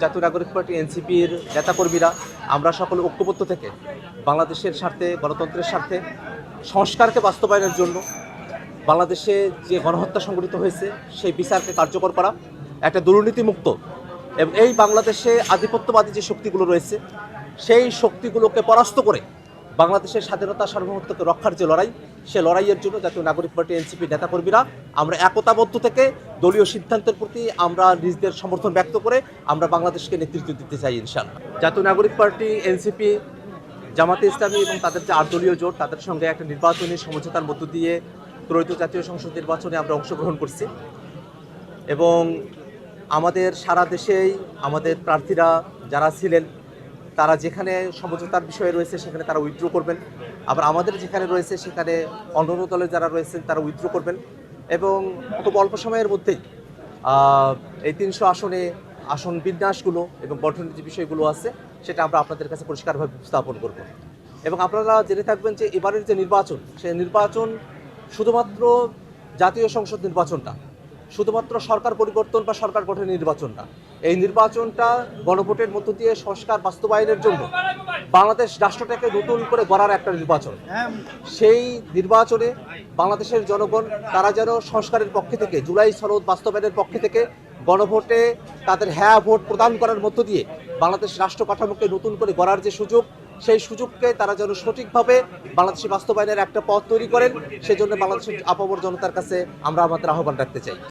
জাতীয় নাগরিক পার্টি এনসিপির নেতাকর্মীরা আমরা সকল ঐক্যবদ্ধ থেকে বাংলাদেশের স্বার্থে, গণতন্ত্রের স্বার্থে, সংস্কারকে বাস্তবায়নের জন্য বাংলাদেশে যে গণহত্যা সংঘটিত হয়েছে সেই বিচারকে কার্যকর করা, একটা দুর্নীতিমুক্ত এবং এই বাংলাদেশে আধিপত্যবাদী যে শক্তিগুলো রয়েছে সেই শক্তিগুলোকে পরাস্ত করে বাংলাদেশের স্বাধীনতা সার্বভৌমত্বকে রক্ষার যে লড়াই, সে লড়াইয়ের জন্য জাতীয় নাগরিক পার্টি এনসিপির নেতাকর্মীরা আমরা একতাবদ্ধ থেকে দলীয় সিদ্ধান্তের প্রতি আমরা নিজেদের সমর্থন ব্যক্ত করে আমরা বাংলাদেশকে নেতৃত্ব দিতে চাই ইনশাআল্লাহ। জাতীয় নাগরিক পার্টি এনসিপি, জামাতে ইসলামী এবং তাদের যে 8 দলীয় জোট, তাদের সঙ্গে একটা নির্বাচনী সমঝোতার মধ্য দিয়ে ত্রয়োদশ জাতীয় সংসদ নির্বাচনে আমরা অংশগ্রহণ করছি এবং আমাদের সারা দেশেই আমাদের প্রার্থীরা যারা ছিলেন তারা যেখানে সমঝোতার বিষয়ে রয়েছে সেখানে তারা উইথড্র করবেন, আবার আমাদের যেখানে রয়েছে সেখানে অন্যান্য দলে যারা রয়েছেন তারা উইথড্র করবেন এবং খুব অল্প সময়ের মধ্যেই এই 300 আসনে আসন বিন্যাসগুলো এবং গঠনের যে বিষয়গুলো আছে সেটা আমরা আপনাদের কাছে পরিষ্কারভাবে উপস্থাপন করব এবং আপনারা জেনে থাকবেন যে এবারের যে নির্বাচন, সেই নির্বাচন শুধুমাত্র জাতীয় সংসদ নির্বাচনটা, শুধুমাত্র সরকার পরিবর্তন বা সরকার গঠনের নির্বাচনটা, এই নির্বাচনটা গণভোটের মধ্য দিয়ে সংস্কার বাস্তবায়নের জন্য বাংলাদেশ রাষ্ট্রটাকে নতুন করে গড়ার একটা নির্বাচন। সেই নির্বাচনে বাংলাদেশের জনগণ তারা যেন সংস্কারের পক্ষে থেকে, জুলাই সনদ বাস্তবায়নের পক্ষে থেকে গণভোটে তাদের হ্যাঁ ভোট প্রদান করার মধ্য দিয়ে বাংলাদেশ রাষ্ট্র কাঠামোকে নতুন করে গড়ার যে সুযোগ, সেই সুযোগকে তারা যেন সঠিকভাবে বাংলাদেশে বাস্তবায়নের একটা পথ তৈরি করেন, সেজন্য বাংলাদেশের আপামর জনতার কাছে আমরা আমাদের আহ্বান রাখতে চাই।